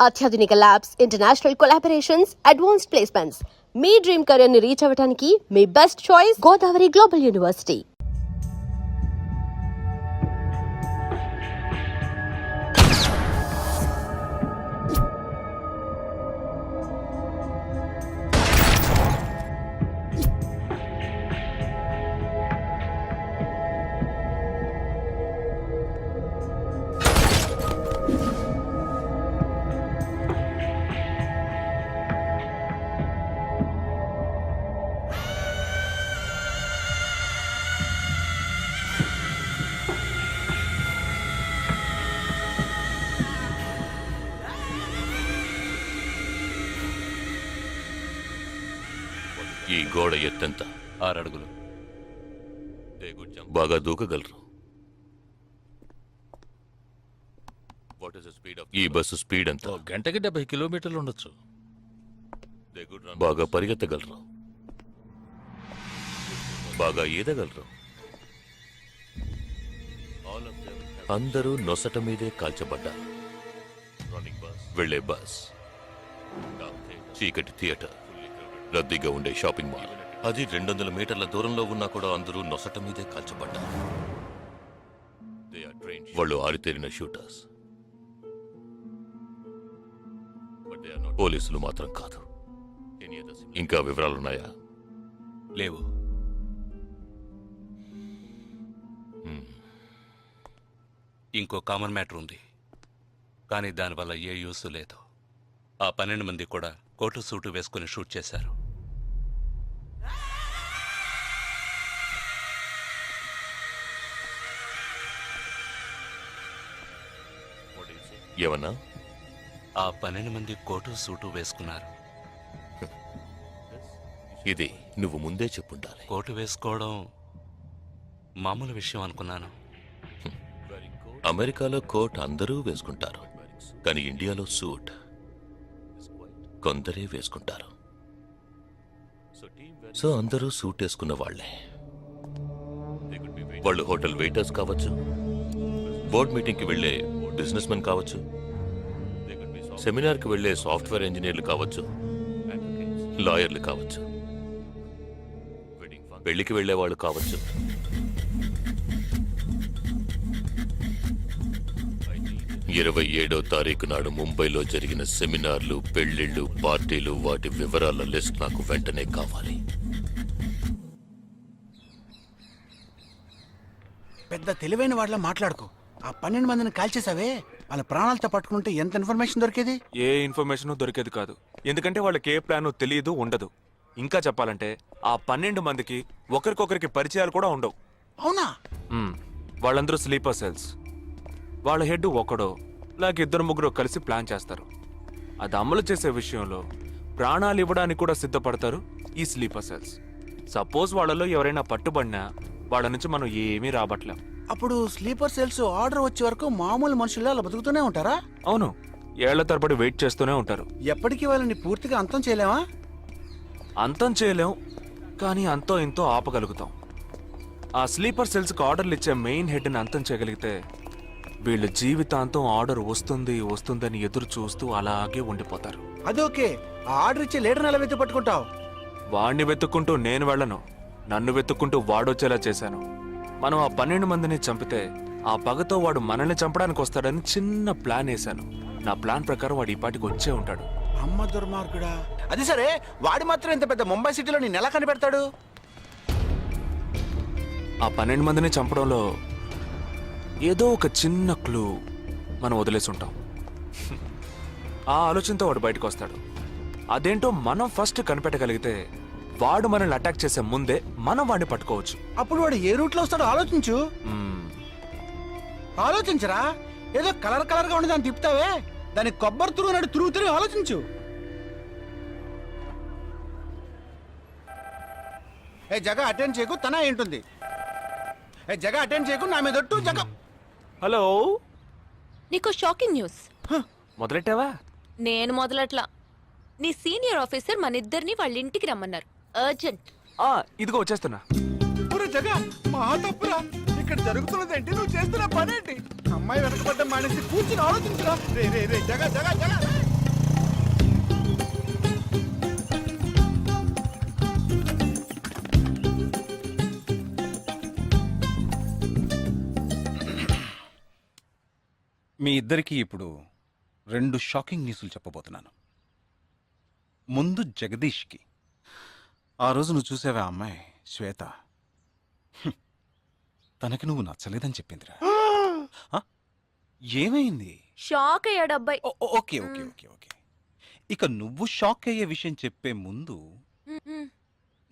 అత్యాధునిక labs, international collaborations, advanced placements. మీ dream career ని రీచ్ అవ్వడానికి మీ best choice Godavari Global University. ఈ గోడ ఎత్తెంత? 6 అడుగులు. బాగా దూకగలరు. ఈ బస్సు స్పీడ్ ఎంత? గంటకి 70 కిలోమీటర్లు ఉండొచ్చు. బాగా పరిగెత్తగలరు. బాగా ఈదగలరు. అందరూ నొసట మీదే కాల్చబడ్డారు. వెళ్లే బస్, చీకటి థియేటర్, రద్దీగా ఉండే షాపింగ్ మాల్, అది 200 మీటర్ల దూరంలో ఉన్నా కూడా అందరూ నొసట మీదే కాల్చబడ్డారు. వాళ్ళు ఆరితేరిన షూటర్స్. పోలీసులు మాత్రం కాదు. ఇంకా వివరాలున్నాయా? లేవు. ఇంకో కామన్ మ్యాటర్ ఉంది, కానీ దానివల్ల ఏ యూస్ లేదు. ఆ 12 మంది కూడా కోటు సూటు వేసుకుని షూట్ చేశారు. ఏమన్నా? ఆ 12 మంది కోటు సూటు వేసుకున్నారు. ఇది నువ్వు ముందే చెప్పుండాలి. కోటు వేసుకోవడం మామూలు విషయం అనుకున్నాను. అమెరికాలో కోట్ అందరూ వేసుకుంటారు, కానీ ఇండియాలో సూట్ కొందరే వేసుకుంటారు. సో అందరూ సూట్ వేసుకున్న వాళ్లే. వాళ్ళు హోటల్ వెయిటర్స్ కావచ్చు, బోర్డ్ మీటింగ్కి వెళ్లే బిజినెస్ మెన్ కావచ్చు, సెమినార్కి వెళ్లే సాఫ్ట్వేర్ ఇంజనీర్లు కావచ్చు, లాయర్లు కావచ్చు, పెళ్లికి వెళ్లే వాళ్ళు కావచ్చు. ఇరవై 27వ తారీఖు నాడు ముంబైలో జరిగిన సెమినార్లు, పెళ్లిళ్లు, పార్టీలు, వాటి వివరాల లిస్ట్ నాకు వెంటనే కావాలి. పెద్ద తెలివైన వాళ్ళ మాట్లాడుకో. ఆ 12 మందిని కాల్చేసావే, వాళ్ళ ప్రాణాలతో పట్టుకుంటే ఎంత ఇన్ఫర్మేషన్ దొరికేది? ఏ ఇన్ఫర్మేషన్ దొరికేది కాదు. ఎందుకంటే వాళ్ళకి ఏ ప్లాన్ తెలియదు, ఉండదు. ఇంకా చెప్పాలంటే ఆ 12 మందికి ఒకరికొకరికి పరిచయాలు కూడా ఉండవు. అవునా? వాళ్ళందరూ స్లీపర్ సెల్స్. వాళ్ళ హెడ్ ఒకడో లేక 2-3 కలిసి ప్లాన్ చేస్తారు. అది అమలు చేసే విషయంలో ప్రాణాలు ఇవ్వడానికి కూడా సిద్ధపడతారు ఈ స్లీపర్ సెల్స్. సపోజ్ వాళ్ళలో ఎవరైనా పట్టుబడినా వాళ్ళ నుంచి మనం ఏమీ రాబట్లేం. అప్పుడు స్లీపర్ సెల్స్ ఆర్డర్ వచ్చే వరకు మామూలు మనుషుల్లో అలా బతుకుతూనే ఉంటారా? అవును, ఏళ్ల తరబడి వెయిట్ చేస్తూనే ఉంటారు. ఎప్పటికీ వాళ్ళని పూర్తిగా అంతం చేయలేమా? అంతం చేయలేం, కానీ అంతో ఇంతో ఆపగలుగుతాం. ఆ స్లీపర్ సెల్స్కి ఆర్డర్లు ఇచ్చే మెయిన్ హెడ్ని అంతం చేయగలిగితే వీళ్ళు జీవితాంతం ఆర్డర్ వస్తుందని ఎదురు చూస్తూ అలాగే ఉండిపోతారు. అదోకే. ఆ ఆర్డర్ ఇచ్చే లీడర్ని ఎలా వెతుకు పట్టుకుంటావు? వాడిని వెతుక్కుంటూ నేను వెళ్ళను, నన్ను వెతుక్కుంటూ వాడొచ్చేలా చేశాను. మనం ఆ 12 మందిని చంపితే ఆ పగతో వాడు మనల్ని చంపడానికి వస్తాడని చిన్న ప్లాన్ వేశాను. నా ప్లాన్ ప్రకారం వాడు ఈ పాటికి వచ్చే ఉంటాడు. అమ్మ దుర్మార్గుడా. అది సరే, వాడు మాత్రం ఇంత పెద్ద ముంబై సిటీలో నేను ఎలా కనిపెడతాడు? ఆ 12 మందిని చంపడంలో ఏదో ఒక చిన్న క్లూ మనం వదిలేసి ఉంటాం. ఆ ఆలోచనతో వాడు బయటకు వస్తాడు. అదేంటో మనం ఫస్ట్ కనిపెట్టగలిగితే వాడు మనల్ని అటాక్ చేసే ముందే మనం వాడిని పట్టుకోవచ్చు. అప్పుడు వాడు ఏ రూట్ లో వస్తాడో ఆలోచించు. ఆలోచించరా? ఏదో కలర్ గా ఉండి దాన్ని తిప్పుతావే, దాన్ని కొబ్బరి తిరుగుతూ ఆలోచించు. ఏ జగ అటెండ్ చేయకు, తన ఏంటుంది? ఏ జగ అటెండ్ చేయకు, నా మీద ఒట్టు. జగ హలో, నీకు షాకింగ్ న్యూస్. మొదలెట్టావా? నేను మొదలట్లా. నీ సీనియర్ ఆఫీసర్ మన ఇద్దరిని వాళ్ళ ఇంటికి రమ్మన్నారు. అర్జెంట్. ఇదిగో వచ్చేస్తున్నా. జగ మా తప్పురా. ఇక్కడ జరుగుతున్నదేంటి? నువ్వు చేస్తున్న పనేంటి? అమ్మాయి వెనకబడ్డ మానేసి కూర్చుని ఆలోచించరా. రే రే రే జగ జగ జగ మీ ఇద్దరికి ఇప్పుడు 2 షాకింగ్ న్యూస్లు చెప్పబోతున్నాను. ముందు జగదీష్కి. ఆ రోజు నువ్వు చూసావా ఆ అమ్మాయి శ్వేత? తనకి నువ్వు నచ్చలేదని చెప్పిందిరా. ఆ? ఏమైంది? షాక్ అయ్యాడు అబ్బాయి. Okay okay okay okay. ఇక నువ్వు షాక్ అయ్యే విషయం చెప్పే ముందు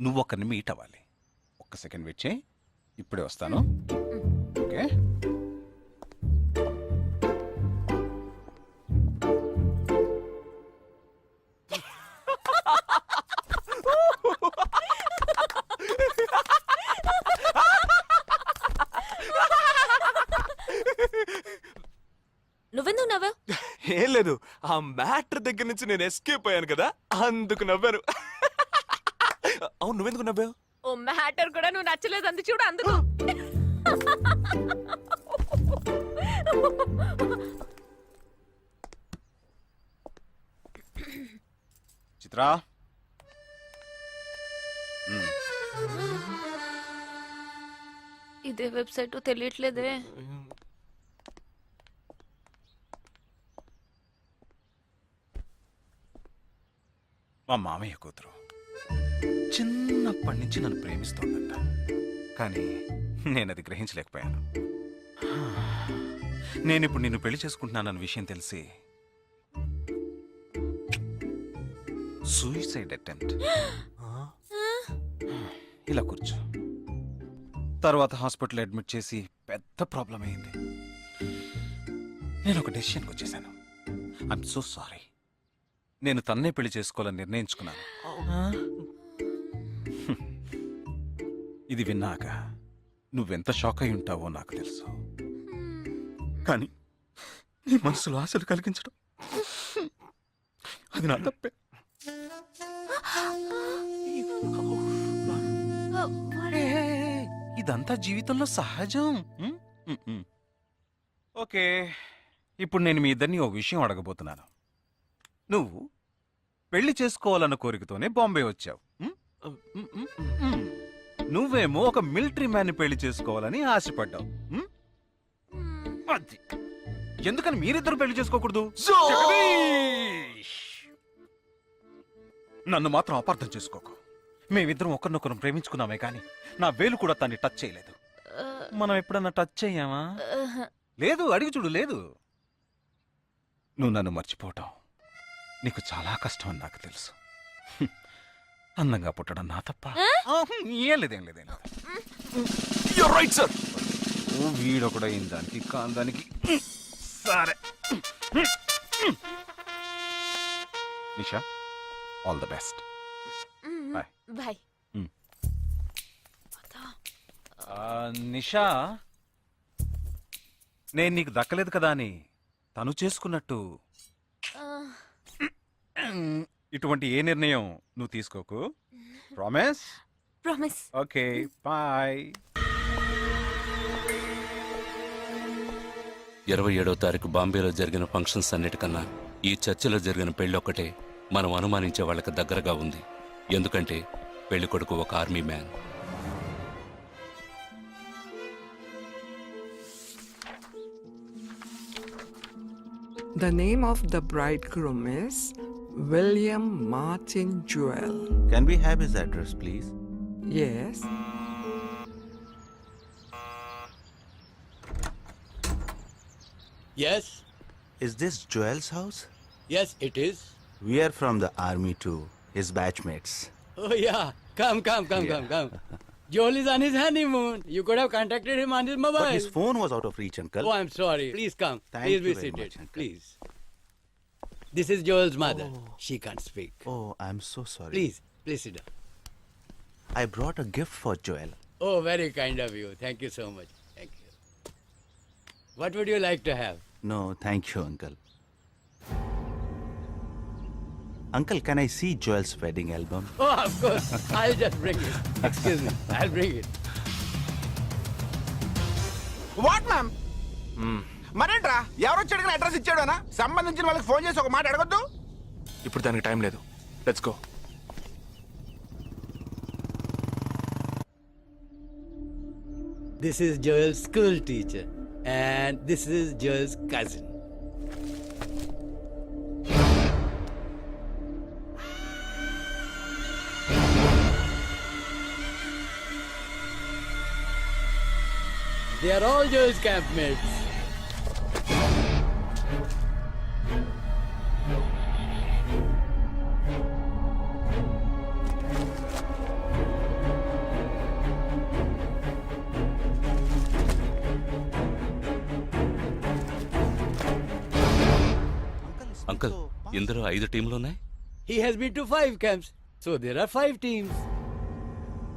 నువ్వు ఒకరిని మీట్ అవ్వాలి. ఒక్క సెకండ్ వెయిట్ చేయి, ఇప్పుడే వస్తాను. ఓకే. నువ్వెందుకు నవ్వావు? ఏం లేదు, ఆ మ్యాటర్ దగ్గర నుంచి నేను ఎస్కేప్ అయ్యాను కదా, అందుకు నవ్వాను. అవును, నువ్వెందుకు నవ్వావు? ఓ మ్యాటర్ కూడా నువ్వు నచ్చలేదు అంది చూడు అందుకు. చిత్రా, ఇదే వెబ్సైట్ తెలియట్లేదే. మా మామయ్య కూతురు చిన్నప్పటి నుంచి నన్ను ప్రేమిస్తోందంట. కానీ నేను అది గ్రహించలేకపోయాను. నేనిప్పుడు నిన్ను పెళ్లి చేసుకుంటున్నానన్న విషయం తెలిసి సూసైడ్ అటెంప్ట్. ఇలా కూర్చో. తర్వాత హాస్పిటల్ అడ్మిట్ చేసి పెద్ద ప్రాబ్లం అయింది. నేను ఒక డెసిషన్కి వచ్చేసాను. I'm so sorry. నేను తన్నే పెళ్లి చేసుకోవాలని నిర్ణయించుకున్నాను. ఇది విన్నాక నువ్వెంత షాక్ అయి ఉంటావో నాకు తెలుసు. కానీ నీ మనసులో ఆశలు కలిగించడం అది నా తప్పే. ఇదంతా జీవితంలో సహజం. ఓకే, ఇప్పుడు నేను మీ ఇద్దరిని ఓ విషయం అడగబోతున్నాను. నువ్వు పెళ్లి చేసుకోవాలన్న కోరికతోనే బాంబే వచ్చావు. నువ్వేమో ఒక మిలిటరీ మ్యాన్ పెళ్లి చేసుకోవాలని ఆశపడ్డావు. అది ఎందుకని మీరిద్దరు పెళ్లి చేసుకోకూడదు? జగదీష్! నన్ను మాత్రం అపార్థం చేసుకోకు. మేమిద్దరం ఒకరినొకరు ప్రేమించుకున్నామే కానీ నా వేలు కూడా తన్ని టచ్ చేయలేదు. మనం ఎప్పుడన్నా టచ్ చెయ్యామా? లేదు, అడిగి చూడు. లేదు. నువ్వు నన్ను మర్చిపోవటం నీకు చాలా కష్టం అని నాకు తెలుసు. అందంగా పుట్టడం నా తప్ప. ఏం లేదేం లేదేం లేదు. You're right, sir. వీడొకడు అయిన దానికి కాందానికి. సరే Nisha, all the best. Bye. Bye. Nisha, నేను నీకు దక్కలేదు కదా అని తను చేసుకున్నట్టు ఇటువంటి ఏ నిర్ణయం నువ్వు తీసుకోకు. ప్రామిస్? ప్రామిస్. Okay, bye. 27వ తారీఖు బాంబేలో జరిగిన ఫంక్షన్స్ అన్నిటికన్నా ఈ చర్చిలో జరిగిన పెళ్ళొక్కటే మనం అనుమానించే వాళ్ళకి దగ్గరగా ఉంది. ఎందుకంటే పెళ్లి కొడుకు ఒక army man. The name of the bridegroom is William Martin Jewell. Can we have his address, please? Yes. Yes, Is this Joel's house? yes, it is. We are from the army too, his batchmates. Oh, yeah. Come. Joel is on his honeymoon. You could have contacted him on his mobile. But his phone was out of reach, uncle. Oh, I'm sorry. Please come. Thank Please you be very seated. much, uncle. Please. This is Joel's mother. She can't speak. Oh, I'm so sorry. Please sit down. I brought a gift for Joel. Oh, very kind of you. Thank you so much. Thank you. What would you like to have? No, thank you, uncle. Uncle, can I see Joel's wedding album? Oh, of course. I'll just bring it. Excuse me. I'll bring it. What ma'am? మరేంట్రా, ఎవరు వచ్చాడు address ఇచ్చాడనా? సంబంధించిన వాళ్ళకి phone చేసి ఒక మాట అడగొద్దు. ఇప్పుడు దానికి టైం లేదు. Let's go. This is Joel's school teacher. And this is Joel's cousin. They are all Joel's campmates. Uncle ఇందులో 5 టీంలున్నాయి. He has been to 5 camps, so there are 5 teams.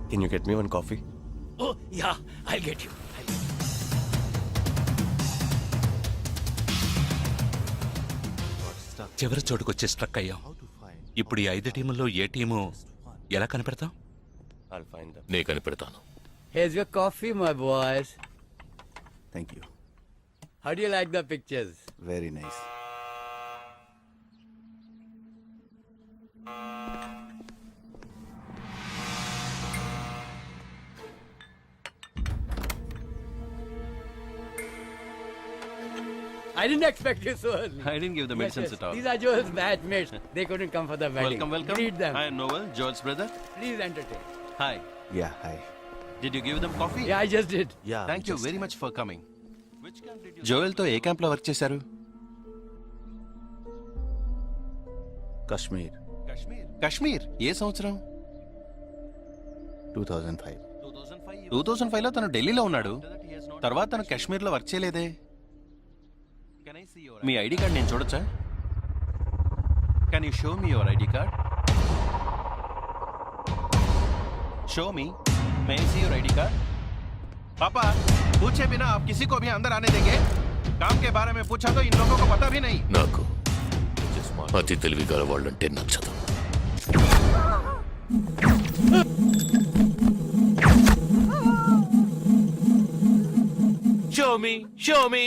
Can you get me one coffee? Oh, yeah, I'll get you. చివరి చోటుకొచ్చి struck అయ్యాం. ఇప్పుడు ఈ 5 టీముల్లో ఏ team ఎలా కనిపెడతాం? I'll find them. నే కనిపెడతాను. Here's your coffee, my boys. Thank you. How do you like the pictures? Very nice. I didn't expect you so early. I didn't give the medicines at all. These are Joel's batchmates. They couldn't come for the wedding. Welcome, welcome. Greet them. I am Noel, George's brother. Please entertain. Hi. Yeah, hi. Did you give them coffee? Yeah, I just did. Yeah. Thank you just- very much for coming. Which camp did you Joel తో ఏ camp లో work చేశారు? Kashmir, Kashmir. ఏ సంవత్సరం? 2005. 2005 లో తను ఢిల్లీలో ఉన్నాడు. తర్వాత తను కాశ్మీర్ లో వర్క్ చేయలేదే. మీ ఐడి కార్డ్ నేను చూడొచ్చా? Can you show me your ID card? Show मी, मैं सी योर आईडी कार्ड. पापा, पूछे बिना आप किसी को भी अंदर आने देंगे? काम के बारे में पूछा तो इन लोगों को पता भी नहीं. నాకు అతి తెలివి గల వాళ్ళంటే నచ్చదు. Show me, show me.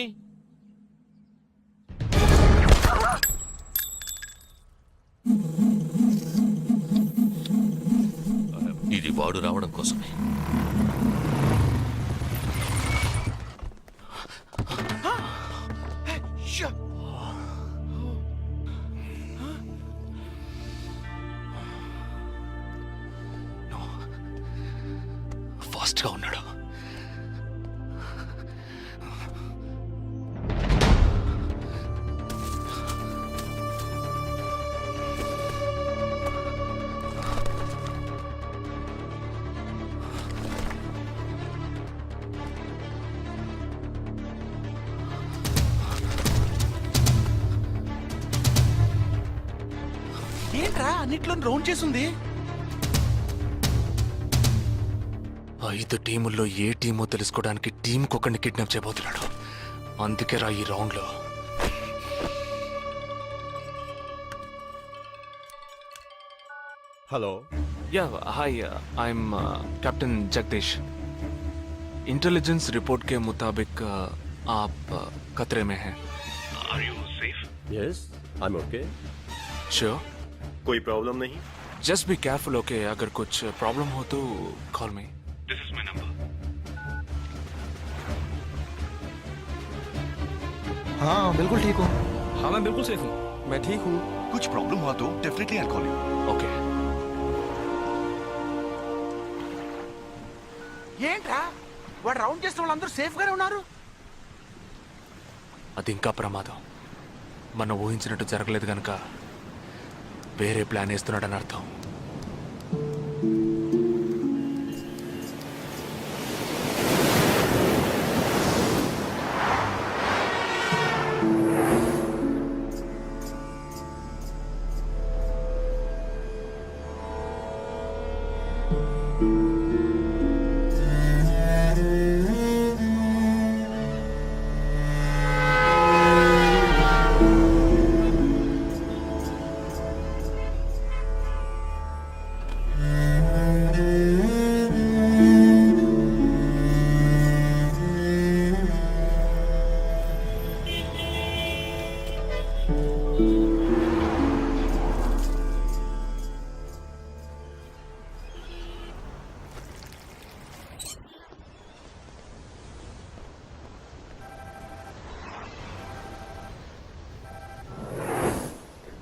ఇది వాడు రావడం కోసమే. ఫాస్ట్ గా ఉన్నాడు. ఏంట్రా అన్నిట్లో రౌండ్ చేసింది? 5 టీముల్లో ఏ టీమో తెలుసుకోవడానికి టీంకొకరిని కిడ్నాప్ చేయబోతున్నాడు. అందుకే రా ఈ రౌండ్ లో. Hello. Yeah hi, I'm captain Jagdish. Intelligence report के मुताबिक आप खतरे में हैं. Are you safe? Yes, I am okay. Sure? कोई प्रॉब्लम नहीं. Just be careful, okay? अगर कुछ प्रॉब्लम हो तो call me. This is my number. हाँ बिल्कुल ठीक हूँ. हाँ, मैं बिल्कुल सेफ हूँ. मैं ठीक हूँ. कुछ प्रॉब्लम हुआ तो definitely I call you. Okay. ఏంట్రా వాడు రౌండ్ చేసిన వాళ్ళందరూ సేఫ్ గానే ఉన్నారు? అది ఇంకా ప్రమాదం. మనం ఊహించినట్టు జరగలేదు కనుక వేరే ప్లాన్ వేస్తున్నాడని అర్థం.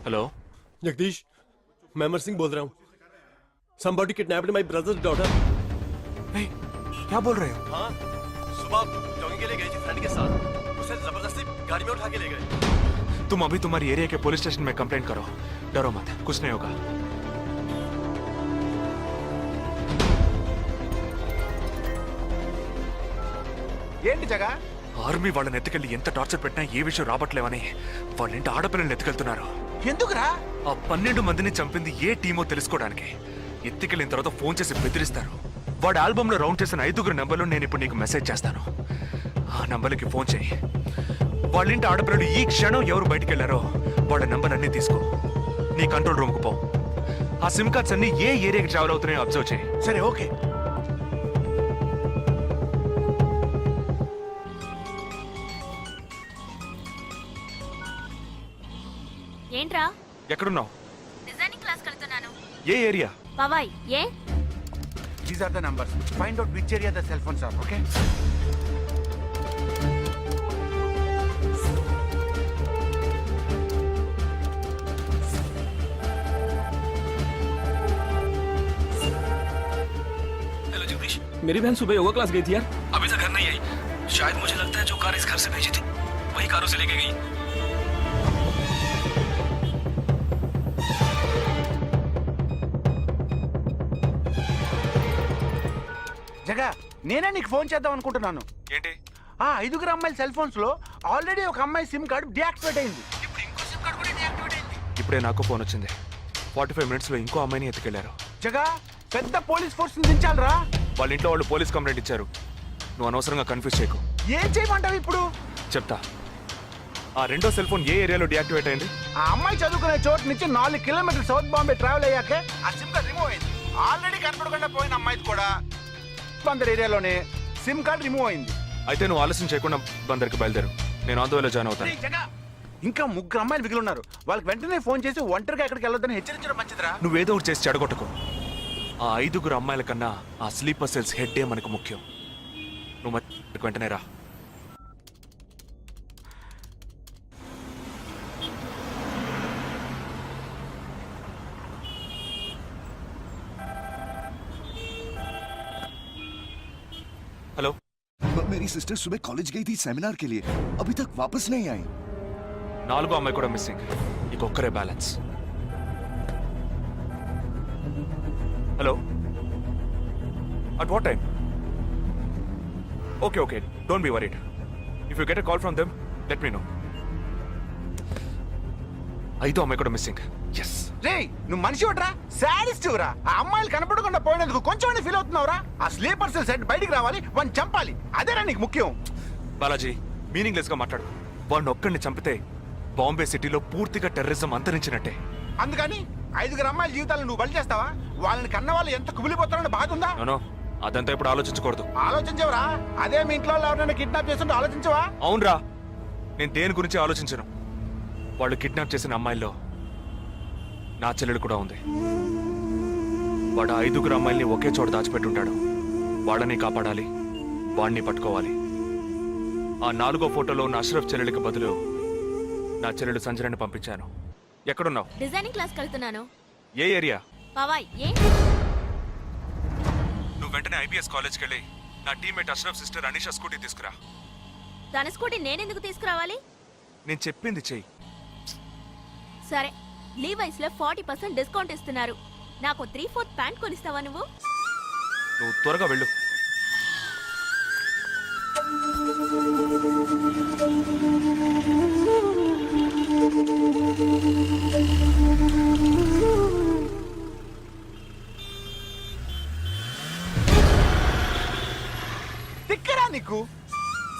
हेलो जगदीश, मैं अमर सिंह बोल रहा हूँ. Somebody kidnapped my brother's daughter. क्या बोल रहे हो? हाँ, सुबह जॉगिंग के लिए गई थी फ्रेंड के साथ, उसे जबरदस्ती गाड़ी में उठा के ले गए। तुम अभी तुम्हारी एरिया के पुलिस स्टेशन में कंप्लेंट करो, डरो मत, कुछ नहीं होगा। ఏంటి జగా? ఆర్మీ వాళ్ళని ఎత్తుకెళ్ళి ఎంత టార్చర్ పెట్టినా ఏ విషయం రాబట్లేవని వాళ్ళ ఇంటి ఆడపిల్లల్ని ఎత్తుకెళ్తున్నారు. ఎందుకురా? ఆ 12 మందిని చంపింది ఏ టీమో తెలుసుకోవడానికి. ఎత్తుకెళ్ళిన తర్వాత ఫోన్ చేసి బెదిరిస్తారు. వాడి ఆల్బమ్ లో రౌండ్ చేసిన 5 నంబర్లు నేను ఇప్పుడు నీకు మెసేజ్ చేస్తాను. ఆ నంబర్లకి ఫోన్ చేయి. వాళ్ళ ఇంటి ఆడపిల్లలు ఈ క్షణం ఎవరు బయటికి వెళ్ళారో వాళ్ళ నంబర్ అన్ని తీసుకో. నీ కంట్రోల్ రూమ్ కు పో. ఆ సిమ్ కార్డ్స్ అన్ని ఏ ఏరియాకి ట్రావెల్ అవుతున్నాయో అబ్జర్వ్ చేయి. సరే ఓకే. ఏంట్రా? ఎక్కడున్నావు? డిజైనింగ్ క్లాస్ వెళ్తున్నాను. ఏ ఏరియా? పవాయ్. ఏ? These are the numbers. Find out which area the cell phones are, okay? Hello Jagdish, मेरी बहन सुबह योगा क्लास गई थी यार, अभी तक घर नहीं आई। शायद मुझे लगता है जो कार इस घर से भेजी थी वही कारों से लेके गई। జగా, నేనే నీకు ఫోన్ చేద్దాం అనుకుంటున్నాను. ఏంటి? ఆ 5 అమ్మాయిల సెల్ ఫోన్స్ లో ఆల్రెడీ ఒక అమ్మాయి సిమ్ కార్డ్ డియాక్టివేట్ అయింది. ఇప్పుడు ఇంకో సిమ్ కార్డ్ కూడా డియాక్టివేట్ అయింది. ఇప్పుడే నాకు ఫోన్ వచ్చింది. 45 మినిట్స్ లో ఇంకో అమ్మాయిని ఎత్తుకెళ్లారు. జగా, పెద్ద పోలీస్ ఫోర్స్ దించాలరా. వాళ్ళ ఇంట్లో వాళ్ళు పోలీస్ కంప్లైంట్ ఇచ్చారు. నువ్వు అనవసరంగా కన్ఫ్యూజ్ చేయకు. ఏం చేయమంటావు ఇప్పుడు? చెప్తా. ఆ రెండో సెల్ ఫోన్ ఏ ఏరియాలో డియాక్టివేట్ అయింది? ఆ అమ్మాయి చదువుకునే చోటు నుంచి 4 కిలోమీటర్లు సౌత్ బాంబే ట్రావెల్ అయ్యాకే ఆ సిమ్ కార్డ్ రిమూవ్ అయింది. ఆల్రెడీ కనపడకుండా పోయిన అమ్మాయిది కూడా బందర్ ఏరియాలోనే సిమ్ కార్డ్ రిమూవ్ అయింది. అయితే నువ్వు ఆలస్యం చేయకుండా బందర్కి బయలుదేరు. నేను ఆందోళన జాయిన్ అవుతాను. రేయ్ జగా, ఇంకా 3 అమ్మాయిలు మిగిలి ఉన్నారు. వాళ్ళకి వెంటనే ఫోన్ చేసి ఒంటరిగా ఎక్కడికి వెళ్ళొద్దని హెచ్చరించడం మంచిదిరా. నువ్వేదో ఒకటి చేసి చెడగొట్టకు. ఆ 5 అమ్మాయిల కన్నా ఆ స్లీపర్ సెల్స్ హెడ్డే మనకు ముఖ్యం. నువ్వు వెంటనే రా. हेलो, मेरी सिस्टर सुबह कॉलेज गई थी सेमिनार के लिए, अभी तक वापस नहीं आई। 4 అమ్మాయి కూడా మిస్సింగ్. ఇంకొక్కరే balance. Hello, at what time? Okay okay, don't be worried. If you get a call from them let me know. 5 అమ్మాయి కూడా మిస్సింగ్. ఎస్. రేయ్, నువ్వు మనిషి ఒకట్రా, సాడిస్ట్ రా. ఆ అమ్మాయిలు కనపడకుండా పోయినందుకు కొంచెం ఫీల్ అవుతున్నావురా? ఆ స్లీపర్ సెల్ సెట్ బయటికి రావాలి, వాడిని చంపాలి. అదేరా నీకు ముఖ్యం. బాలాజీ, మీనింగ్లెస్ గా మాట్లాడు. వాడిని ఒక్కడిని చంపితే బాంబే సిటీలో పూర్తిగా టెర్రరిజం అంతరించినట్టే. అందుకని 5 అమ్మాయిల జీవితాలను నువ్వు బలి చేస్తావా? వాళ్ళని కన్న వాళ్ళు ఎంత కుమిలిపోతారని బాధ ఉందా? నో, అదంతా ఇప్పుడు ఆలోచించకూడదు. ఆలోచించవరా? అదే మీ ఇంట్లో ఎవరైనా కిడ్నాప్ చేస్తుంటే ఆలోచించవా? అవునరా, నేను దేని గురించి ఆలోచించను. వాళ్ళు కిడ్నాప్ చేసిన అమ్మాయిల్లో నా చెల్లెలు కూడా ఉంది. వాడు 5 అమ్మాయిల్ని ఒకే చోట దాచిపెట్టుంటాడు. వాళ్ళని కాపాడాలి, వాడిని పట్టుకోవాలి. ఆ 4వ ఫోటోలో ఉన్న అష్రఫ్ చెల్లెలికి బదులు నా చెల్లెలు సంజనని పంపించాను. ఎక్కడున్నావు? డిజైనింగ్ క్లాస్ వెళ్తున్నాను. ఏ ఏరియా? పవాయ్. ఏ? నువ్వు వెంటనే ఐబీఎస్ కాలేజ్కి వెళ్ళి నా teammate Ashraf sister Anisha scooty తీసుకురా. తన స్కూటీ నేనెందుకు తీసుకురావాలి? నేను చెప్పింది చెయ్యి. సరే, లీవైస్ లో 40% డిస్కౌంట్ ఇస్తున్నారు. నాకు 3/4 ప్యాంట్ కొనిస్తావా నువ్వు? నువ్వు త్వరగా వెళ్ళు. తిక్కరా నీకు?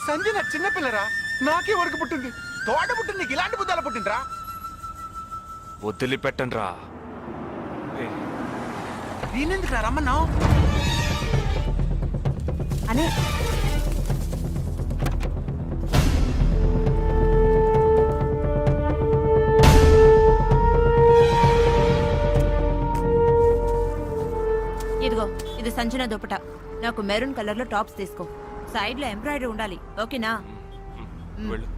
సంజన చిన్నపిల్లరా, నాకే వరకు పుట్టింది. తోట పుట్టింది, నీకు ఇలాంటి బుద్ధాల పుట్టిందిరా. వదిలిపెట్టండి రా. నేనెందుకు రమ్మన్నావు? అనే ఇదిగో, ఇది సంజన దుపట. నాకు మెరూన్ కలర్ లో టాప్స్ తీసుకో. సైడ్ లో ఎంబ్రాయిడరీ ఉండాలి, ఓకేనా? వెళ్ళు.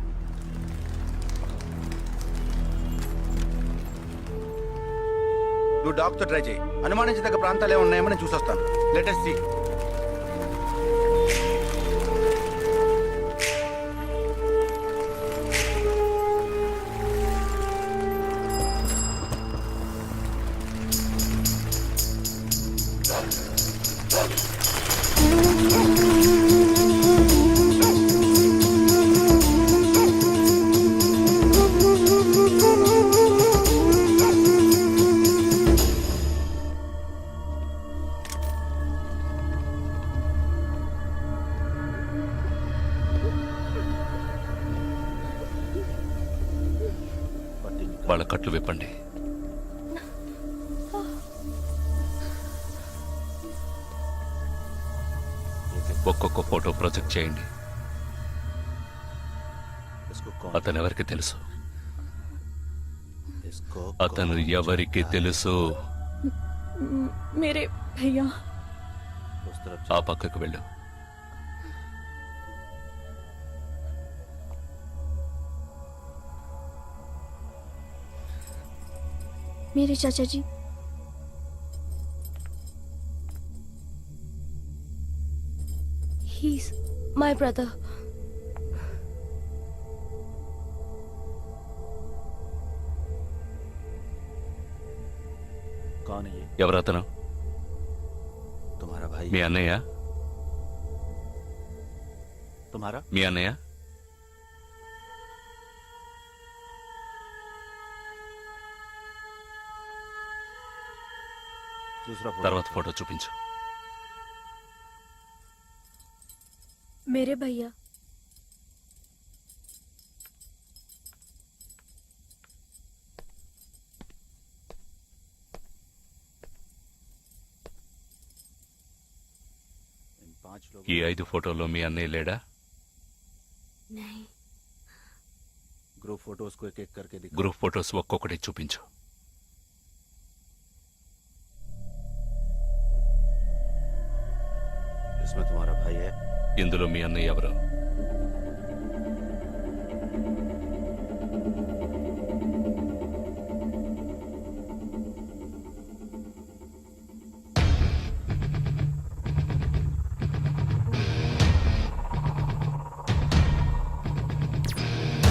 నువ్వు డాక్టర్ ట్రై చేయి. అనుమానించదగ్గ ప్రాంతాలు ఏమున్నాయేమో నేను చూసొస్తాను. Let us see. కట్లు విప్పండి. ఒక్కొక్క ఫోటో ప్రొజెక్ట్ చేయండి. అతను ఎవరికి తెలుసు? అతను ఎవరికి తెలుసు? మేరే భయ్యా. ఆ పక్కకు వెళ్ళు. मेरे चाचा जी. He's my brother. कौन है ये? ఎవరతను? तुम्हारा भाई? మీ అన్నయ్య? तुम्हारा? మీ అన్నయ్య? दूसरा फोटो। తర్వాత ఫోటో చూపించు. मेरे भैया. इन 5 लोग। ఈ 5 ఫోటోల్లో మీ అన్నయ్య లేడా? नहीं. ग्रुप फोटोज को एक एक करके दिखा। గ్రూప్ ఫోటోస్ ఒక్కొక్కటి చూపించు. इसमें तुम्हारा भाई है? ఇందులో మీ అన్నయ్య ఎవరు?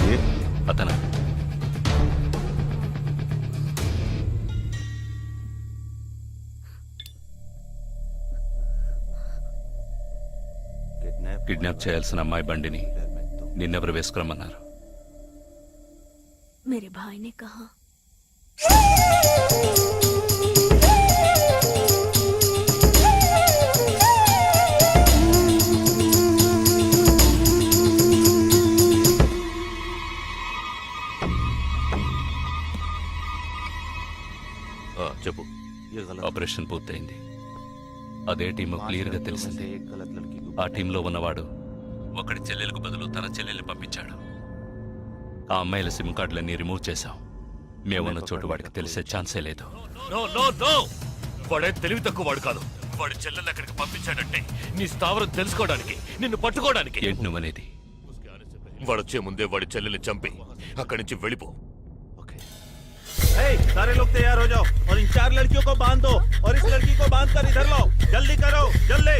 ये అతను కిడ్నాప్ చేయాల్సిన అమ్మాయి బండిని నిన్నెవరు వేసుకురమ్మన్నారు? मेरे भाई ने कहा. చెప్పు. ये गलत। ఆపరేషన్ పూర్తయింది. అదే టీము 5 క్లియర్ గా लड़कियों में తెలిసింది. से एक गलत लड़की को। ఆ టీంలో ఉన్నవాడు ఒకడి చెల్లెలకు బదులు తన చెల్లెల్ని పంపించాడు. ఆ అమ్మాయిల సిమ్ కార్డులన్నీ రిమూవ్ చేశాం. మేమున్న చోటు వాడికి తెలిసే ఛాన్సే లేదు. వాడే తెలివి తక్కువ వాడు కాదు. వాడి చెల్లెల్ని అక్కడికి పంపించాడంటే నీ స్థావరం తెలుసుకోవడానికి, నిన్ను పట్టుకోవడానికి. ఏంటి నువ్వనేది? వాడొచ్చే ముందే వాడి చెల్లెల్ని చంపి అక్కడి నుంచి వెళ్ళిపో. सारे लोग तैयार हो जाओ और इन 4 लड़कियों को बांध दो और इस लड़की को बांध कर इधर लाओ. जल्दी करो, जल्दी.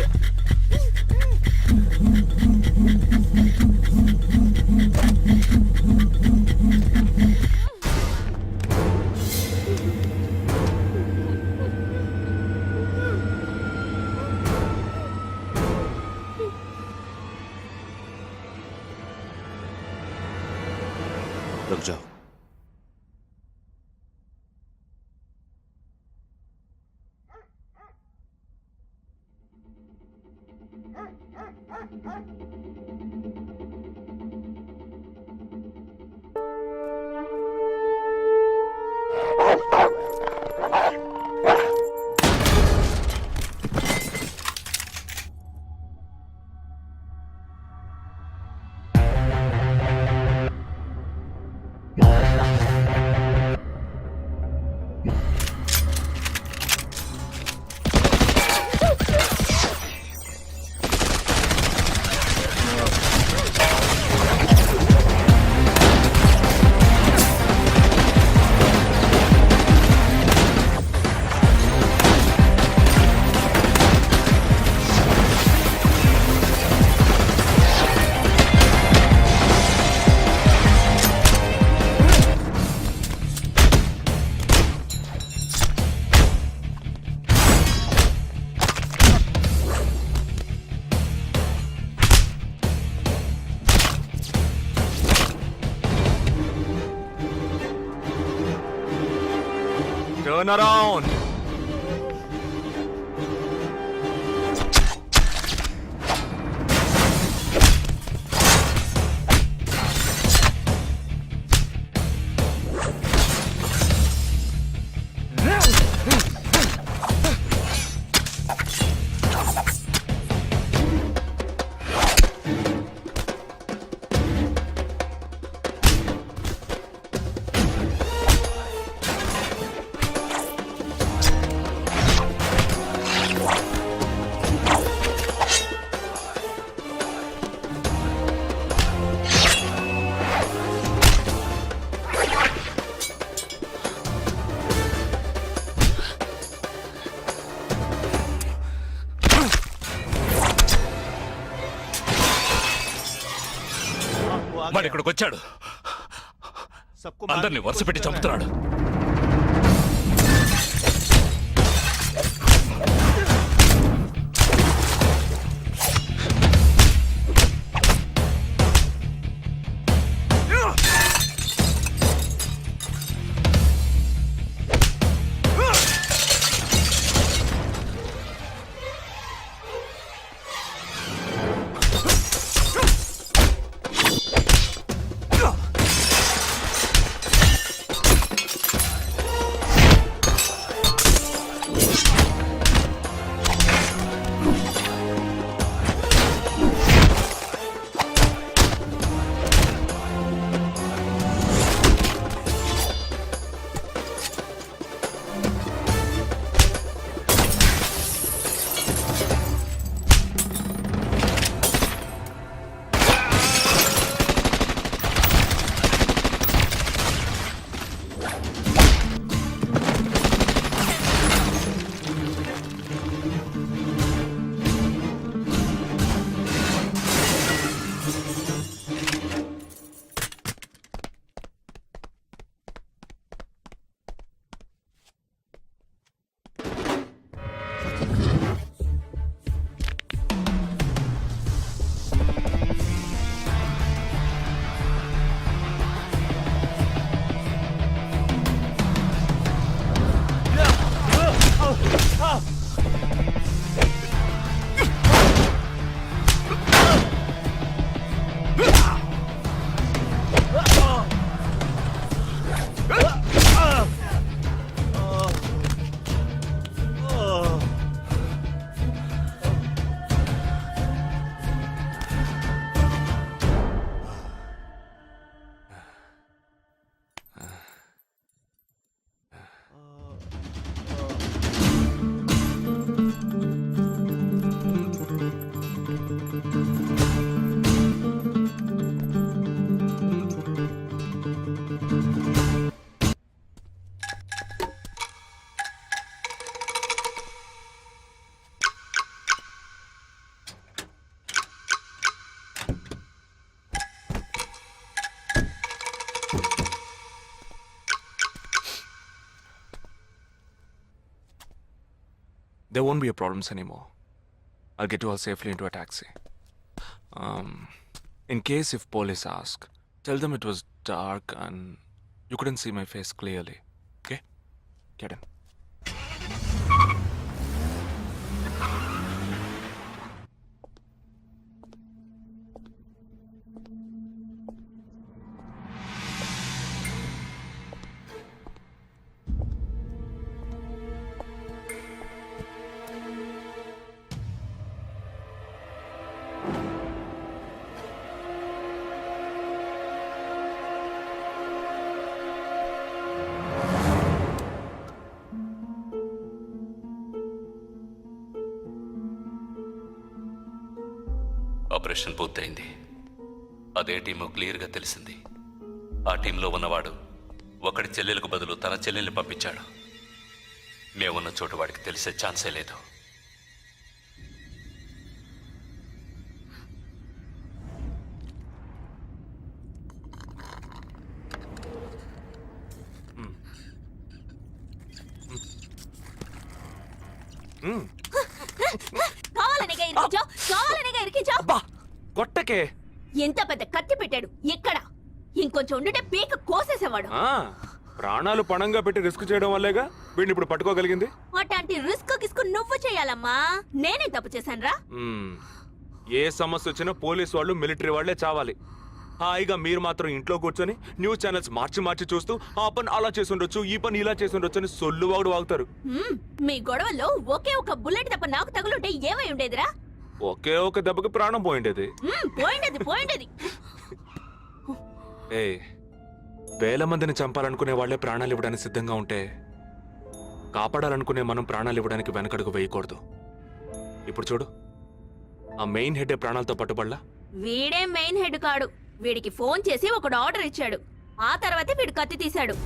रुक जाओ। Turn around. వాడు ఇక్కడికి వచ్చాడు, అందరినీ వరుస పెట్టి చంపుతున్నాడు. There won't be a problems anymore. I'll get you all safely into a taxi. In case if police ask, tell them it was dark and you couldn't see my face clearly. Okay? Get in. Operation పూర్తయింది. అదే team క్లియర్గా తెలిసింది. ఆ టీంలో ఉన్నవాడు ఒకడి చెల్లెలకు బదులు తన చెల్లెల్ని పంపించాడు. మేమున్న చోటు వాడికి తెలిసే ఛాన్సే లేదు. కావాలనేగా ఇరికించావు. అబ్బా కొట్టకే. ఎంత పెద్ద కత్తి పెట్టాడు. ఎక్కడ ఇంకొంచెం ఉండుంటే పీక కోసేసేవాడు. ప్రాణాలు పణంగా పెట్టి రిస్క్ చేయడం వల్లేగా వీడిని ఇప్పుడు పట్టుకోగలిగింది. అట్లాంటి రిస్క్ కిస్కు నువ్వు చేయాలమ్మా. నేనే తప్పు చేశానురా. ఏ సమస్య వచ్చినా పోలీస్ వాళ్ళు మిలిటరీ వాళ్లే చావాలి. హాయిగా మీరు మాత్రం ఇంట్లో కూర్చొని న్యూస్ ఛానల్స్ మార్చి మార్చి చూస్తూ ఆ పని అలా చేసుండొచ్చు, ఈ పని ఇలా చేసుండొచ్చు అని సొల్లు వాగుడు వాగుతారు. మీ గొడవల్లో ఒకే ఒక బుల్లెట్ తప్ప నాకు తగులుంటే ఏమై ఉండేదిరా? ఒకే ఒక దెబ్బకి ప్రాణం పోయిండేది. పోయిండేది. వేల మందిని చంపాలనుకునే వాళ్లే ప్రాణాలు ఇవ్వడానికి సిద్ధంగా ఉంటే కాపాడాలనుకునే మనం ప్రాణాలు ఇవ్వడానికి వెనకడుగు వేయకూడదు. ఇప్పుడు చూడు, ఆ మెయిన్ హెడ్ ప్రాణాలతో పట్టుబడలా. వీడే మెయిన్ హెడ్ కాడు. వీడికి ఫోన్ చేసి ఒకడు ఆర్డర్ ఇచ్చాడు. ఆ తర్వాతే వీడు కత్తి తీశాడు.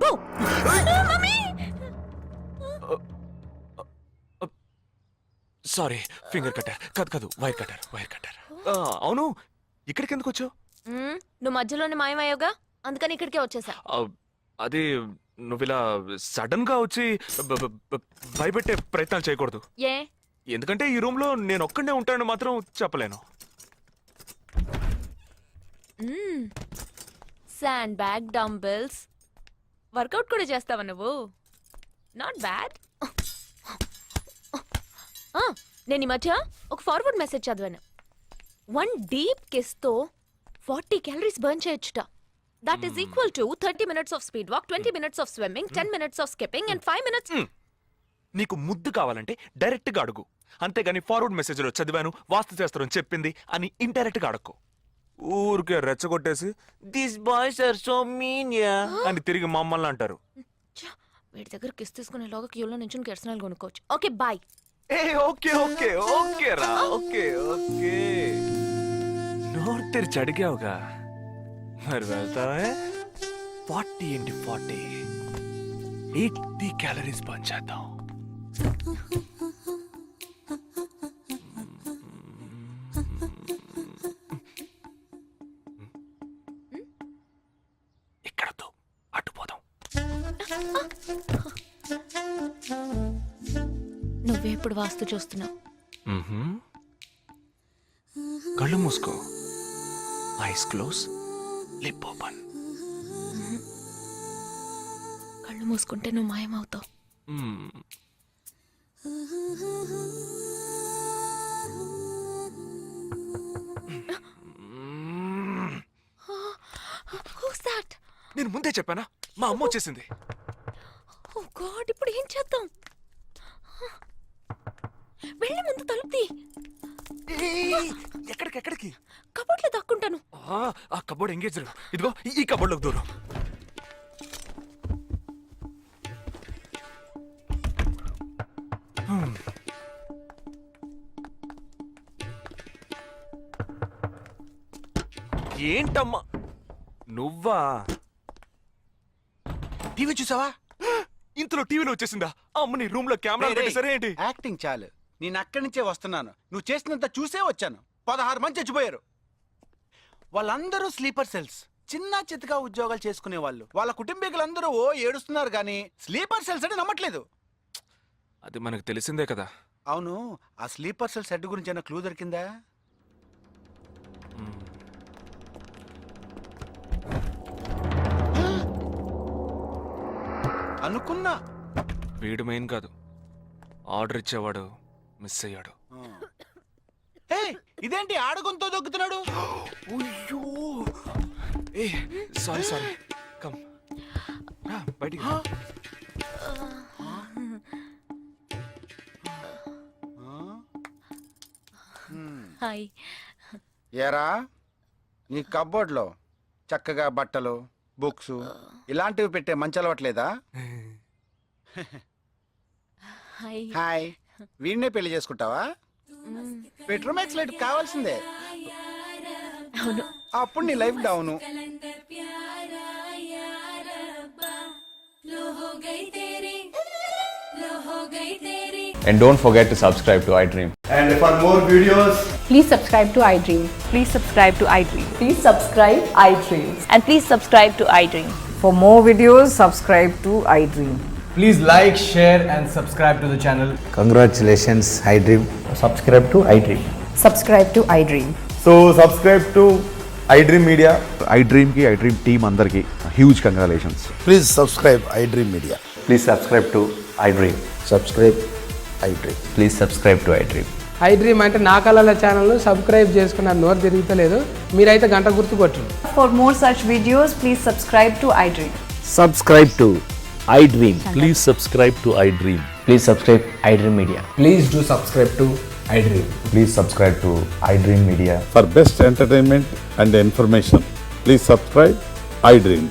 Go mummy sorry, finger cutter కాదు వైర్ కట్టర్. అవును, ఇక్కడికి ఎందుకు వచ్చావు? నువ్వు మధ్యలోనే మాయమయ్యోగా, అందుకని ఇక్కడికే వచ్చేసా. అది నువ్వు ఇలా సడన్ గా వచ్చి భయపెట్టే ప్రయత్నాలు చేయకూడదు. ఏ? ఎందుకంటే ఈ రూమ్ లో నేను ఒక్కడే ఉంటానని మాత్రం చెప్పలేను. శాండ్ బ్యాగ్, డంబెల్స్, వర్కౌట్ కూడా చేస్తావా నువ్వు? Not bad. నేను ఈ మధ్య ఒక ఫార్వర్డ్ మెసేజ్ చదివాను. 1 డీప్ కిస్ తో 40 క్యాలరీస్ బర్న్ చేయొచ్చుట. That is equal to 30 minutes of speed walk, 20 minutes of swimming, 10 minutes of skipping and 5 minutes. నీకు ముద్దు కావాలంటే డైరెక్ట్ గా అడుగు, అంతేగాని ఫార్వర్డ్ మెసేజ్ లో చదివాను వాస్తు శాస్త్రం చెప్పింది అని ఇండైరెక్ట్ గా అడక్కు. ఊరికే రెచ్చగొట్టేసి this boys are so mean అని తిరిగి మమ్మల్ని అంటారు. వీడి దగ్గర కిస్ తీసుకునేలోగా క్యూలో నుంచి కెర్సనాలు కొనుక్కోవచ్చు. Okay bye. ఓకే రా, ఓకే. నోరు తెరిచి అడిగావుగా, మరి వెళ్తావే? 40 into 40 80 క్యాలరీస్ బర్న్ చేద్దాం. ఇక్కడతో అటుపోదాం. నువ్వే ఇప్పుడు వాస్తు చూస్తున్నావు. కళ్ళు మూసుకో, ఐస్ క్లోజ్, లిప్ ఓపెన్. కళ్ళు మూసుకుంటే నువ్వు మాయమవుతావు. Who's that? నేను ముందే చెప్పానా, మా అమ్మ వచ్చేసింది. ఓ గాడ్, ఇప్పుడు ఏం చేద్దాం? వెళ్ళి ముందు తలుపు తీ. ఎక్కడికి? కబోర్డ్లో దాక్కుంటాను. ఆ కబోర్డ్ ఎంగేజ్. ఇదిగో ఈ కబోర్డ్లోకి దూరం. ఏంటమ్మా నువ్వా? టీవీ చూసావా? ఇంతలో టీవీలో వచ్చేసిందా? అమ్మని రూమ్ లో కెమెరా పెట్టేసరే ఏంటి? యాక్టింగ్ చాలు, నేను అక్కడి నుంచే వస్తున్నాను. నువ్వు చేసినంత చూసే వచ్చాను. 16 మంది చచ్చిపోయారు. వాళ్ళందరూ స్లీపర్ సెల్స్, చిన్న చిత్తగా ఉద్యోగాలు చేసుకునే వాళ్ళు. వాళ్ళ కుటుంబీకులందరూ ఏడుస్తున్నారు కానీ స్లీపర్ సెల్స్ అని నమ్మట్లేదు. అది మనకు తెలిసిందే కదా. అవును, ఆ స్లీపర్ సెల్స్ హెడ్ గురించి ఏమైనా క్లూ దొరికిందా? అనుకున్నా. వీడు మెయిన్ కాదు, ఆర్డర్ ఇచ్చేవాడు మిస్ అయ్యాడు. ఇదేంటి ఆడగొంతో దొక్కుతున్నాడు? సారీ కమ్ బయటికి. హాయ్. ఏరా, నీ కబోర్డ్లో చక్కగా బట్టలు, బుక్స్ ఇలాంటివి పెట్టే మంచి అలవట్లేదా? హాయ్. హాయ్, వీడినే పెళ్లి చేసుకుంటావా? బెడ్రూమ్ ఎక్స్లైట్ కావాల్సిందే. అవును. అప్పుడు నీ life down. And don't forget to subscribe to iDream. And for more videos, Please subscribe to iDream. Please subscribe to iDream. Please subscribe iDream. And please subscribe to iDream. For more videos, subscribe to iDream. Please like, share, and subscribe to the channel. congratulations, iDream. Subscribe to iDream. Subscribe to iDream. So subscribe to iDream Media. iDream ki iDream team andarki huge congratulations. Please subscribe iDream media. Please subscribe to iDream. Subscribe iDream. Please subscribe to iDream. iDream అంటే నా కళల channel subscribe చేసుకున్న నోరు తిరుగుతలేదు. మీరైతే గంట గుర్తు కొట్టండి. For more such videos, please subscribe to iDream. Subscribe to iDream. Please subscribe to iDream. Please subscribe iDream Media. Please do subscribe to iDream. Please subscribe to iDream Media. For best entertainment and information, please subscribe iDream.